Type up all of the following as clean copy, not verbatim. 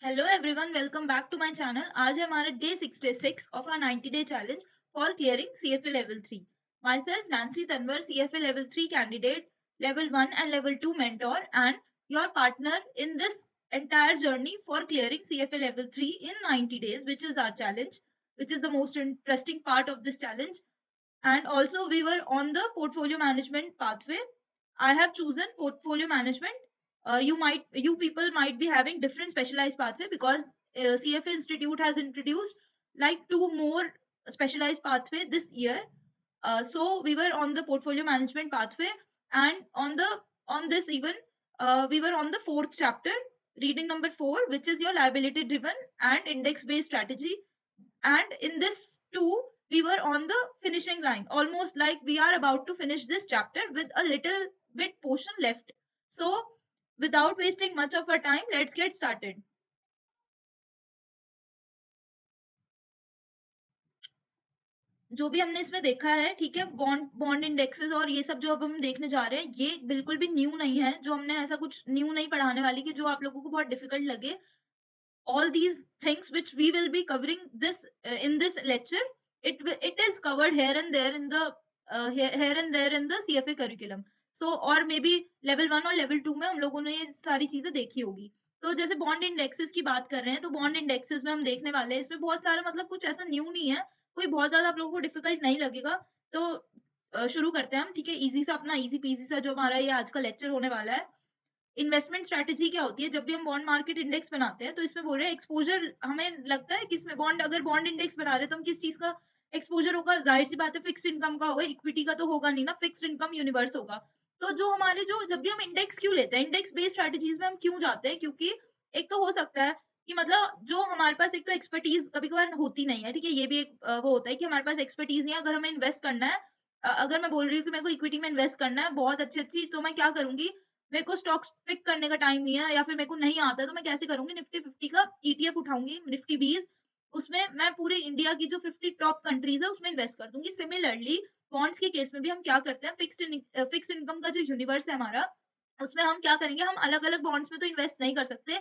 Hello everyone, welcome back to my channel. आज है हमारा day 66 of our 90 day challenge for clearing CFA level 3। Myself Nancy Tanwar, CFA level 3 candidate, level 1 and level 2 mentor, and your partner in this entire journey for clearing CFA level 3 in 90 days, which is our challenge, which is the most interesting part of this challenge. And also we were on the portfolio management pathway. I have chosen portfolio management. You people might be having different specialized pathway because CFA Institute has introduced like two more specialized pathway this year. So we were on the portfolio management pathway, and on this even we were on the fourth chapter, reading number 4, which is your liability driven and index based strategy. And in this too, we were on the finishing line, almost like we are about to finish this chapter with a little bit portion left. So without wasting much of our time, let's get started. जो भी हमने इसमें देखा है, ठीक है, bond bond indexes और ये सब जो अब हम देखने जा रहे हैं, ये बिल्कुल भी न्यू नहीं है। जो हमने ऐसा कुछ न्यू नहीं पढ़ाने वाली कि जो आप लोगों को बहुत डिफिकल्ट लगे। all these things which we will be covering this in this lecture, it is covered here and there in the here and there in the CFA curriculum. So or maybe level 1 और level 2 में हम लोगों ने ये सारी चीजें देखी होगी। तो जैसे बॉन्ड इंडेक्सेस की बात कर रहे हैं, तो बॉन्ड इंडेक्सेस में हम देखने वाले हैं, इसमें बहुत सारा मतलब कुछ ऐसा न्यू नहीं है, कोई बहुत ज्यादा आप लोगों को डिफिकल्ट नहीं लगेगा। तो शुरू करते हैं हम, ठीक है, इजी सा, अपना इजी पीजी सा जो हमारा ये आज का लेक्चर होने वाला है। इन्वेस्टमेंट स्ट्रैटेजी क्या होती है? जब भी हम बॉन्ड मार्केट इंडेक्स बनाते हैं, तो इसमें बोल रहे हैं एक्सपोजर, हमें लगता है कि इसमें बॉन्ड, अगर बॉन्ड इंडेक्स बना रहे हैं तो हम किस चीज का एक्सपोजर होगा? जाहिर सी बात है फिक्स्ड इनकम का होगा, इक्विटी का तो होगा नहीं ना, फिक्स्ड इनकम यूनिवर्स होगा। तो जो हमारे जो जब भी हम इंडेक्स क्यों लेते हैं, इंडेक्स बेस्ड स्ट्रैटेजीज में हम क्यों जाते हैं? क्योंकि एक तो हो सकता है कि मतलब जो हमारे पास एक तो एक्सपर्टीज कभी कभार होती नहीं है, ठीक है, ये भी एक वो होता है कि हमारे पास एक्सपर्टीज नहीं है। अगर हमें इन्वेस्ट करना है, अगर मैं बोल रही हूँ कि मेरे को इक्विटी में इन्वेस्ट करना है बहुत अच्छी अच्छी, तो मैं क्या करूंगी? मेरे को स्टॉक्स पिक करने का टाइम नहीं है, या फिर मेरे को नहीं आता, तो मैं कैसे करूंगी? निफ्टी 50 का ईटीएफ उठाऊंगी, निफ्टी 20, उसमें मैं पूरे इंडिया की जो 50 टॉप कंट्रीज है उसमें इन्वेस्ट कर दूंगी। सिमिलरली बॉन्ड्स के केस में भी हम क्या करते हैं? फिक्स्ड इनकम का जो यूनिवर्स है हमारा, उसमें हम क्या करेंगे? हम अलग अलग बॉन्ड्स में तो इन्वेस्ट नहीं कर सकते।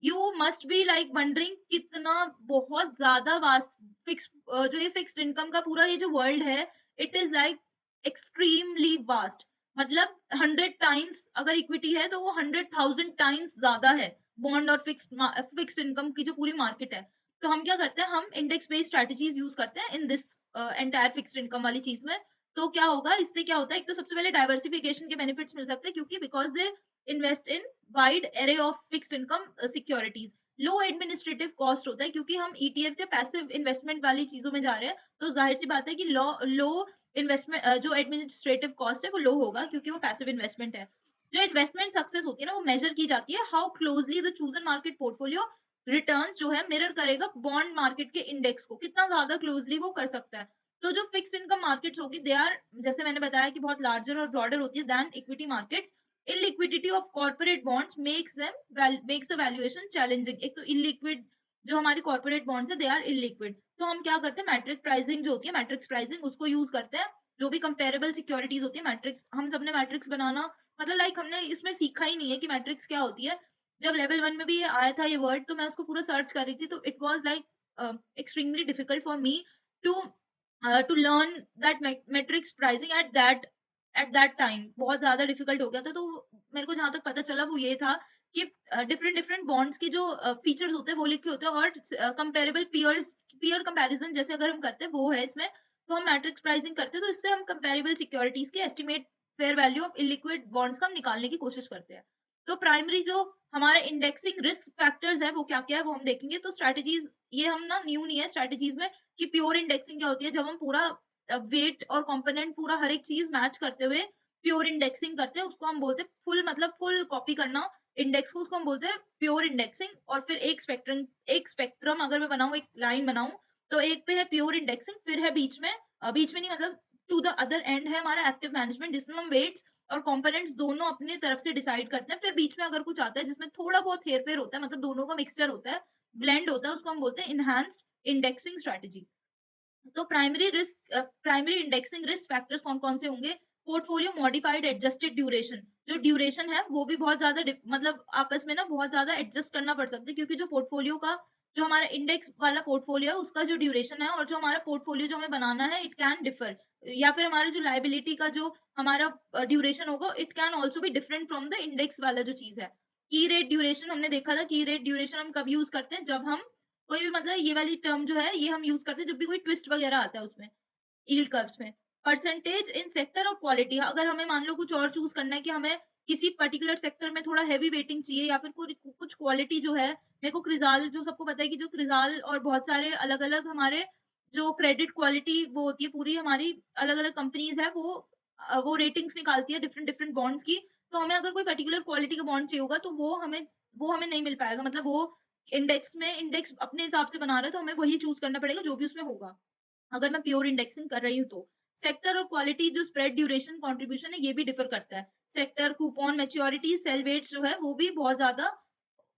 You must be like wondering कितना बहुत ज्यादा वास्ट फिक्स, जो ये फिक्स्ड इनकम का पूरा ये जो वर्ल्ड है, it is like extremely vast. मतलब 100 टाइम्स अगर इक्विटी है तो वो 100,000 टाइम्स ज्यादा है बॉन्ड और फिक्स्ड इनकम की जो पूरी मार्केट है। तो हम क्या करते हैं? हम इंडेक्स बेस्ड स्ट्रेटजीज यूज करते हैं in this entire fixed income वाली चीज में। तो क्या होगा इससे? क्या होता है? एक तो सबसे पहले डाइवर्सिफिकेशन के बेनिफिट्स मिल सकते हैं, क्योंकि because they invest in wide array of fixed income securities. Low administrative cost होता है, क्योंकि हम ईटीएफ या पैसिव इन्वेस्टमेंट वाली चीजों में जा रहे हैं, तो जाहिर सी बात है कि लो इन्वेस्टमेंट, जो एडमिनिस्ट्रेटिव कॉस्ट है वो लो होगा, क्योंकि वो पैसिव इन्वेस्टमेंट है। जो इन्वेस्टमेंट सक्सेस होती है ना, वो मेजर की जाती है how closely the chosen market portfolio returns जो है मिरर करेगा बॉन्ड मार्केट के इंडेक्स को, कितना ज्यादा क्लोजली वो कर सकता है। तो जो फिक्स इनकम मार्केट्स होगी, दे आर, जैसे मैंने बताया कि बहुत लार्जर और ब्रॉडर होती है than equity markets. illiquidity of corporate bonds makes a valuation challenging। एक तो illiquid जो हमारी कॉर्पोरेट बॉन्ड्स है, दे आर illiquid। तो हम क्या करते हैं? मैट्रिक प्राइसिंग जो होती है, मैट्रिक्स प्राइसिंग, उसको यूज करते हैं। जो भी कंपेरेबल सिक्योरिटीज होती है, मैट्रिक्स, हम सबने मैट्रिक्स बनाना, मतलब लाइक हमने इसमें सीखा ही नहीं है कि मैट्रिक्स क्या होती है। जब लेवल 1 में भी ये आया था ये वर्ड, तो मैं उसको पूरा सर्च कर रही थी, तो it was like extremely difficult for me to to learn that matrix pricing at that time. बहुत ज्यादा डिफिकल्ट हो गया था। तो मेरे को जहां तक पता चला वो ये था कि डिफरेंट डिफरेंट बॉन्ड्स के जो फीचर्स होते हैं वो लिखे होते हैं, और कंपेरेबल पीयर कंपैरिजन जैसे अगर हम करते हैं वो है इसमें। तो हम मैट्रिक्स प्राइसिंग करते हैं, तो इससे हम कंपेरेबल सिक्योरिटीज के estimate fair value of illiquid bonds का हम निकालने की कोशिश करते हैं। तो प्राइमरी जो हमारा इंडेक्सिंग रिस्क फैक्टर्स है वो क्या क्या है वो हम देखेंगे। तो स्ट्रेटेजीज, ये हम ना न्यू नहीं है स्ट्रेटेजीज में कि प्योर इंडेक्सिंग क्या होती है, जब हम पूरा वेट और कंपोनेंट पूरा हर एक चीज मैच करते हुए प्योर इंडेक्सिंग करते हैं, उसको हम बोलते हैं फुल, मतलब फुल कॉपी करना इंडेक्स को, उसको हम बोलते हैं प्योर इंडेक्सिंग। और फिर एक स्पेक्ट्रम अगर मैं बनाऊं, एक लाइन बनाऊं, तो एक पे है प्योर इंडेक्सिंग, फिर है बीच में, बीच में नहीं मतलब टू द अदर एंड है हमारा एक्टिव मैनेजमेंट, जिसमें हम वेट्स और कंपोनेंट्स दोनों अपनी तरफ से डिसाइड करते हैं। फिर बीच में अगर कुछ आता है जिसमें थोड़ा बहुत हेरफेर होता है, मतलब दोनों का मिक्सचर होता है, ब्लेंड होता है, उसको हम बोलते हैं इनहांस्ड इंडेक्सिंग स्ट्रेटेजी। तो प्राइमरी इंडेक्सिंग रिस्क फैक्टर्स कौन कौन से होंगे? पोर्टफोलियो मॉडिफाइड एडजस्टेड ड्यूरेशन, जो ड्यूरेशन है वो भी बहुत ज्यादा मतलब आपस में ना बहुत ज्यादा एडजस्ट करना पड़ सकता है, क्योंकि जो पोर्टफोलियो का जो हमारा इंडेक्स वाला पोर्टफोलियो है उसका जो ड्यूरेशन है और जो हमारा पोर्टफोलियो जो हमें बनाना है इट कैन डिफर, या फिर हमारे जो लाइबिलिटी का जो हमारा ड्यूरेशन होगा it can also be different from the index वाला जो चीज है। की रेट ड्यूरेशन हमने देखा था, की रेट ड्यूरेशन हम कब यूज करते हैं, जब हम कोई भी मतलब ये वाली टर्म जो है ये हम यूज करते हैं जब भी कोई ट्विस्ट वगैरह आता है उसमें, यील्ड कर्व्स में। परसेंटेज इन सेक्टर और क्वालिटी, अगर हमें मान लो कुछ और चूज करना है कि हमें किसी पर्टिकुलर सेक्टर में थोड़ा हैवी वेटिंग चाहिए या फिर कुछ क्वालिटी जो है, मेरे को क्रिजाल जो सबको पता है कि जो क्रिजाल और बहुत सारे अलग अलग हमारे जो क्रेडिट क्वालिटी वो होती है पूरी हमारी अलग अलग कंपनीज है वो रेटिंग्स निकालती है डिफरेंट डिफरेंट बॉन्ड्स की। तो हमें अगर कोई पर्टिकुलर क्वालिटी का बॉन्ड चाहिए होगा तो वो हमें नहीं मिल पाएगा, मतलब वो इंडेक्स अपने हिसाब से बना रहे हैं तो हमें वही चूज करना पड़ेगा जो भी उसमें होगा, अगर मैं प्योर इंडेक्सिंग कर रही हूँ तो। सेक्टर और क्वालिटी जो स्प्रेड ड्यूरेशन कंट्रीब्यूशन है ये भी डिफर करता है। Sector coupon maturity cell weights जो है वो भी बहुत ज्यादा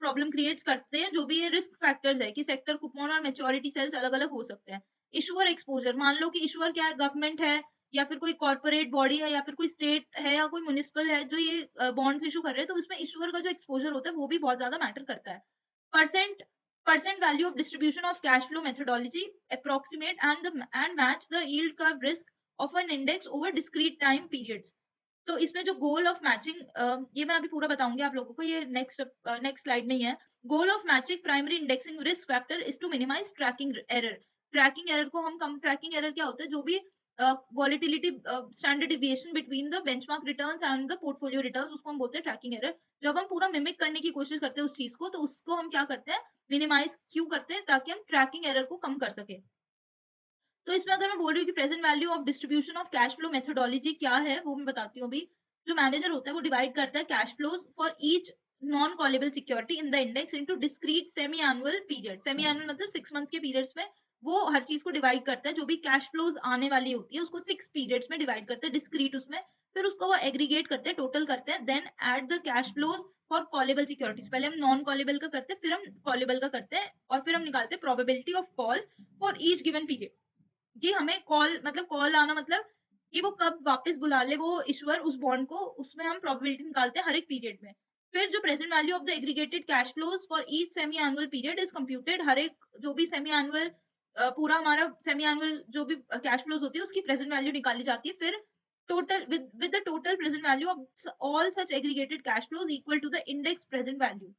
प्रॉब्लम क्रिएट्स करते हैं, जो भी ये रिस्क फैक्टर्स है कि सेक्टर कूपन और मैच्योरिटी सेल्स अलग अलग हो सकते हैं। इशुअर एक्सपोजर, मान लो कि इशुअर क्या है, गवर्नमेंट है या फिर कोई कॉर्पोरेट बॉडी है या फिर कोई स्टेट है या कोई म्युनिसिपल है जो ये बॉन्ड्स इशू कर रहे हैं, तो उसमें इशुअर का जो एक्सपोजर होता है वो भी बहुत ज्यादा मैटर करता है। percent percent value of distribution of cash flow methodology approximate and match the yield curve risk of an index over discrete time periods। तो इसमें जो गोल ऑफ मैचिंग, ये मैं अभी पूरा बताऊंगी आप लोगों को, ये नेक्स्ट स्लाइड में ही है। Goal of matching primary indexing risk factor is to minimize tracking error. Tracking error को हम कम, ट्रैकिंग एरर क्या होता है, जो भी volatility standard deviation between the benchmark returns and the portfolio returns, उसको हम बोलते हैं ट्रैकिंग एरर। जब हम पूरा मिमिक करने की कोशिश करते हैं उस चीज को, तो उसको हम क्या करते हैं, मिनिमाइज क्यों करते हैं, ताकि हम ट्रैकिंग एरर को कम कर सके। तो इसमें अगर मैं बोल रही हूँ कि present value of distribution of cash flow methodology क्या है, वो मैं बताती हूँ अभी। जो मैनेजर होता है वो डिवाइड करता है cash flows for each non callable security in the index into discrete semi annual period. Semi annual मतलब 6 मंथ्स के पीरियड्स में वो हर चीज को डिवाइड करता है, जो भी कैश फ्लोज आने वाली होती है उसको 6 पीरियड्स में डिवाइड करते हैं डिस्क्रीट उसमें। फिर उसको वो एग्रीगेट करते हैं, टोटल करते हैं, then add the cash flows for callable securities. पहले हम नॉन कॉलेबल का करते हैं, फिर हम कॉलेबल का करते हैं, और फिर हम निकालते हैं probability of call for each given period. कि हमें कॉल मतलब कॉल आना मतलब कि वो कब वापस बुला ले वो ईश्वर उस बॉन्ड को, उसमें हम प्रोबेबिलिटी निकालते हैं हर एक पीरियड में। फिर जो present value of the aggregated cash flows for each semi annual period is computed. हर एक जो भी सेमी एनुअल पूरा हमारा सेमी एनुअल जो भी कैश फ्लोज होती है उसकी प्रेजेंट वैल्यू निकाली जाती है। फिर total with the total present value of all such aggregated cash flows equal to the index present value,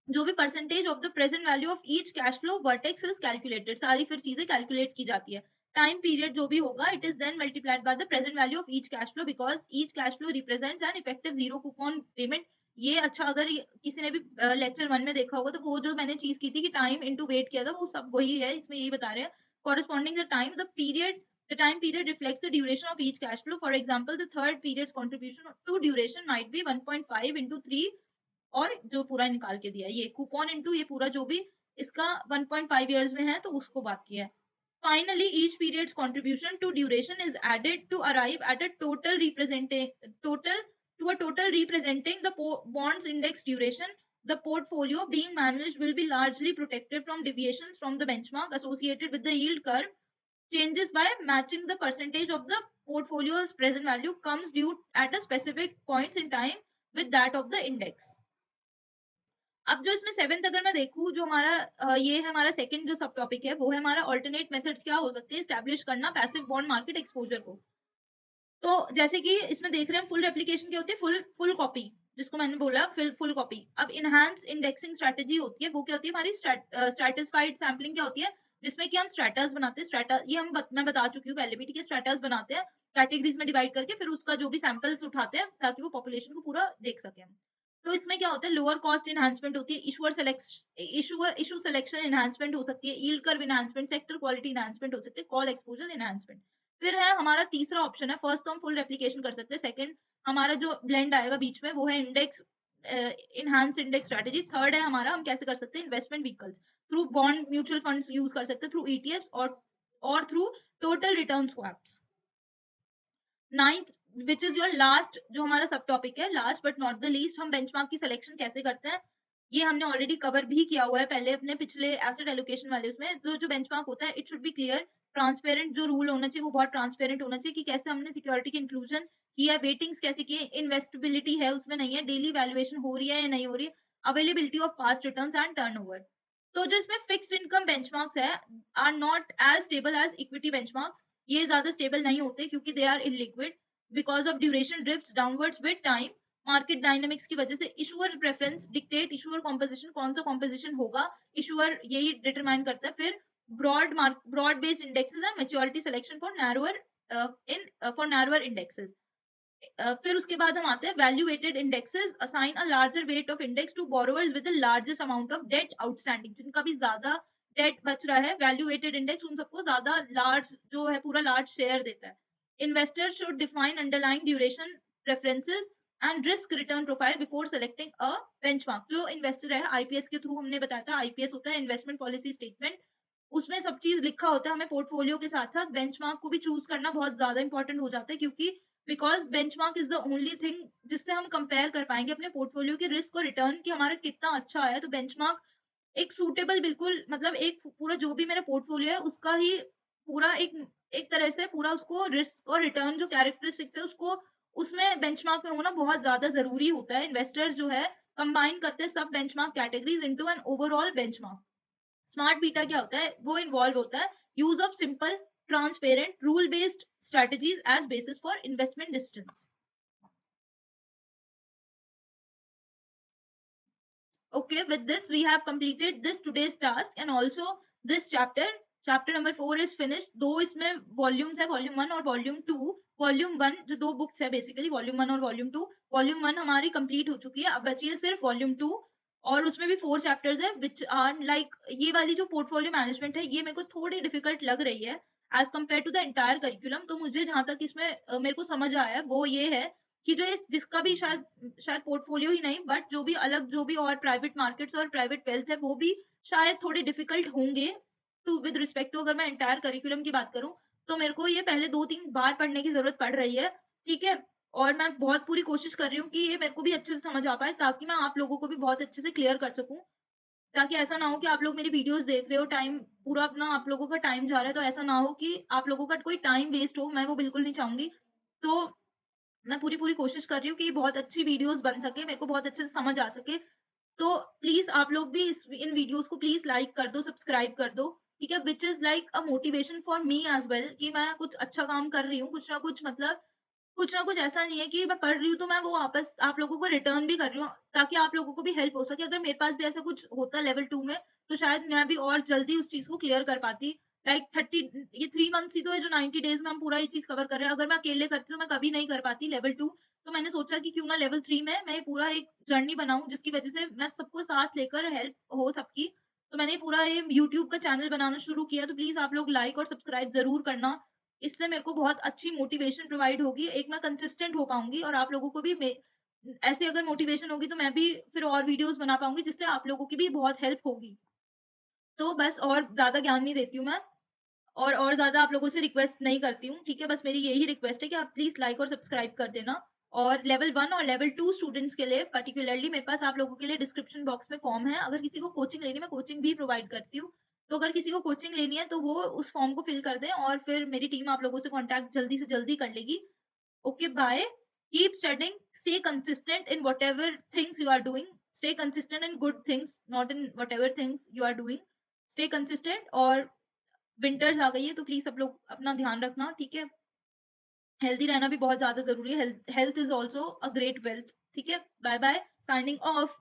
जो भी percentage of the present value of each cash flow vertex is calculated. सारी फिर चीजें calculate की जाती है। Time period जो भी होगा it is then multiplied by the present value of each cash flow because each cash flow represents an effective zero coupon payment. ये अच्छा, अगर किसी ने भी लेक्चर 1 में देखा होगा तो वो जो मैंने चीज की थी कि टाइम इनटू वेट किया था वो सब वही है, इसमें यही बता रहे हैं। Corresponding the time the time period reflects the duration of each cash flow. For example, the third period's contribution to duration might be 1.5 into 3, और जो पूरा निकाल के दिया ये कूपन इनटू ये पूरा जो भी इसका 1.5 इयर्स में है तो उसको बात किया है। Finally, each period's contribution to duration is added to arrive at a total representing the bond's index duration. The portfolio being managed will be largely protected from deviations from the benchmark associated with the yield curve changes by matching the percentage of the portfolio's present value comes due at a specific points in time with that of the index। अब जो इसमें 7th अगर मैं देखूं, जो हमारा ये है हमारा सेकंड जो सब टॉपिक है, वो है हमारा अल्टरनेट मेथड्स क्या हो सकते हैं एस्टैब्लिश करना पैसिव बॉन्ड मार्केट एक्सपोजर को। तो जैसे कि इसमें देख रहे हैं फुल रेप्लिकेशन क्या होती है, फुल कॉपी, जिसको मैंने बोला फुल कॉपी। अब इनहांस इंडेक्सिंग स्ट्रेटेजी होती है, वो क्या होती है हमारी स्ट्रेटिस्फाइड सैम्पलिंग क्या होती है, जिसमें कि हम स्ट्रेटर्स बनाते हैं। स्ट्रेटा ये मैं बता चुकी हूँ पहले भी, ठीक है। स्ट्रेटर्स बनाते हैं कैटेगरीज में डिवाइड करके, फिर उसका जो भी सैंपल्स उठाते हैं ताकि वो पॉपुलेशन को पूरा देख सके। तो इसमें क्या होता है, लोअर कॉस्ट इनहांसमेंट होती है, इशू सिलेक्शन इनहांसमेंट हो सकती है, yield curve enhancement, sector quality enhancement हो सकती है, कॉल एक्सपोजर इनहांसमेंट। फिर है हमारा तीसरा ऑप्शन है, फर्स्ट तो हम फुल रेप्लिकेशन कर सकते हैं, सेकंड हमारा जो ब्लेंड आएगा बीच में वो है index enhance index strategy. Third है हमारा हम कैसे कर सकते हैं, investment vehicles through bond mutual funds use कर सकते हैं, थ्रू ईटीएफ्स और through total return swaps. Ninth which is your last जो हमारा सब टॉपिक है, last but not the least, हम बेंचमार्क की सिलेक्शन कैसे करते हैं। ये हमने ऑलरेडी कवर भी किया हुआ है पहले अपने पिछले एसेट एलोकेशन वाले उसमें। तो जो बेंचमार्क होता है it should be clear transparent, जो रूल होना चाहिए वो बहुत ट्रांसपेरेंट होना चाहिए कि कैसे हमने सिक्योरिटी की इंक्लूजन की है, वेटिंग्स कैसे की है, इन्वेस्टिबिलिटी है उसमें नहीं है, डेली वैल्यूएशन हो रही है या नहीं हो रही है, availability of past returns and turnover. तो जो इसमें फिक्स्ड इनकम बेंचमार्क्स है are not as stable as equity benchmarks. ये ज्यादा स्टेबल नहीं होते क्योंकि they are illiquid because of duration drifts downwards with time. Market dynamics की वजह से issuer preference dictate issuer composition, कौन सा कॉम्पोजिशन होगा इशुअर यही डिटरमाइन करता है। फिर broad based indexes and maturity selection for narrower for narrower indexes. फिर उसके बाद हम आते हैं value weighted indexes assign a larger weight of index to borrowers with the largest amount of debt outstanding. जिनका भी ज्यादा डेट बच रहा है, वैल्यू वेटेड इंडेक्स उन सबको ज्यादा लार्ज जो है पूरा लार्ज शेयर देता है। Investors should define underlying duration preferences and risk return profile before selecting a benchmark. जो इन्वेस्टर है आईपीएस के थ्रू हमने बताया था, आईपीएस होता है इन्वेस्टमेंट पॉलिसी स्टेटमेंट, उसमें सब चीज लिखा होता है। हमें पोर्टफोलियो के साथ साथ बेंचमार्क को भी चूज करना बहुत ज्यादा इंपॉर्टेंट हो जाता है क्योंकि because benchmark is the only thing जिससे हम कंपेयर कर पाएंगे अपने पोर्टफोलियो के रिस्क और रिटर्न की हमारा कितना अच्छा आया। तो बेंचमार्क एक सूटेबल बिल्कुल मतलब एक पूरा जो भी मेरा पोर्टफोलियो है उसका ही पूरा एक एक तरह से पूरा उसको रिस्क और रिटर्न जो कैरेक्टरिस्टिक्स है उसको उसमें बेंचमार्क में होना बहुत ज्यादा जरूरी होता है। इन्वेस्टर्स जो है कंबाइन करते हैं सब benchmark categories into an overall benchmark. Smart beta क्या होता है, वो इन्वॉल्व होता है use of simple transparent rule based strategies as basis for investment decisions. Okay, with this we have completed this today's task and also this chapter. Chapter number 4 is finished. दो इसमें volumes है, volume 1 और volume 2। Volume 1 जो दो books है basically, volume 1 और volume 2। Volume 1 हमारी complete हो चुकी है, अब बची है सिर्फ वॉल्यूम 2 और उसमें भी 4 चैप्टर्स है विच आर लाइक ये वाली जो पोर्टफोलियो मैनेजमेंट है ये मेरे को थोड़ी डिफिकल्ट लग रही है as compare to the entire curriculum. तो मुझे जहां तक इसमें मेरे को समझ आया वो ये है कि जो इस जिसका भी शायद शायद पोर्टफोलियो ही नहीं बट जो भी अलग जो भी और प्राइवेट मार्केट्स और प्राइवेट वेल्थ है वो भी शायद थोड़े डिफिकल्ट होंगे टू विद रिस्पेक्ट टू, अगर मैं एंटायर करिकुलम की बात करूं तो मेरे को ये पहले 2-3 बार पढ़ने की जरूरत पड़ रही है। ठीक है, और मैं बहुत पूरी कोशिश कर रही हूँ कि ये मेरे को भी अच्छे से समझ आ पाए ताकि मैं आप लोगों को भी बहुत अच्छे से क्लियर कर सकूं। ताकि ऐसा ना हो कि आप लोग मेरी वीडियोस देख रहे हो, टाइम पूरा अपना आप लोगों का टाइम जा रहा है, तो ऐसा ना हो कि आप लोगों का कोई टाइम वेस्ट हो, मैं वो बिल्कुल नहीं चाहूंगी। तो मैं पूरी-पूरी कोशिश कर रही हूँ कि बहुत अच्छी वीडियोस बन सके, मेरे को बहुत अच्छे से समझ आ सके। तो प्लीज़ आप लोग भी इस इन वीडियोस को प्लीज़ लाइक कर दो, सब्सक्राइब कर दो, ठीक है? Which is like a motivation for me as well कि मैं कुछ अच्छा काम कर रही हूँ, कुछ ना कुछ मतलब कुछ ना कुछ ऐसा नहीं है कि मैं पढ़ रही हूँ तो मैं वो वापस आप लोगों को रिटर्न भी कर रही हूँ ताकि आप लोगों को भी हेल्प हो सके। अगर मेरे पास भी ऐसा कुछ होता लेवल 2 में तो शायद मैं भी और जल्दी उस चीज़ को क्लियर कर पाती। लाइक 30 ये 3 मंथ्स ही तो है जो 90 डेज़ में हम पूरा ये चीज़ कवर कर रहे हैं। अगर मैं अकेले करती तो मैं कभी नहीं कर पाती लेवल 2। तो मैंने सोचा कि क्यों ना लेवल 3 में मैं ये पूरा एक जर्नी बनाऊँ जिसकी वज़ह से मैं सबको साथ लेकर हेल्प हो सबकी। तो मैंने पूरा ये यूट्यूब का चैनल बनाना शुरू किया तो प्लीज़ आप लोग लाइक और सब्सक्राइब ज़रूर करना। इससे मेरे को बहुत अच्छी मोटिवेशन प्रोवाइड होगी। एक मैं कंसिस्टेंट हो पाऊँगी और आप लोगों को भी ऐसे अगर मोटिवेशन होगी तो मैं भी फिर और वीडियोज़ बना पाऊँगी जिससे आप लोगों की भी बहुत हेल्प होगी। तो बस और ज़्यादा ज्ञान नहीं देती हूँ मैं और ज़्यादा आप लोगों से रिक्वेस्ट नहीं करती हूँ, ठीक है? बस मेरी यही रिक्वेस्ट है कि आप प्लीज़ लाइक और सब्सक्राइब कर देना। और लेवल 1 और लेवल 2 स्टूडेंट्स के लिए पार्टिकुलरली मेरे पास आप लोगों के लिए डिस्क्रिप्शन बॉक्स में फॉर्म है। अगर किसी को कोचिंग लेनी है, मैं कोचिंग भी प्रोवाइड करती हूँ। तो अगर किसी को कोचिंग लेनी है, तो वो उस फॉर्म को फिल कर दें और फिर मेरी टीम आप लोगों से कॉन्टैक्ट जल्दी से जल्दी कर लेगी। Okay, bye. Keep studying, stay consistent in whatever things you are doing. Stay consistent in good things, not in whatever things you are doing. Stay consistent और विंटर्स आ गई है तो प्लीज सब लोग अपना ध्यान रखना, ठीक है? हेल्दी रहना भी बहुत ज्यादा जरूरी है। Health health is also a great wealth, ठीक है? Bye bye, signing of.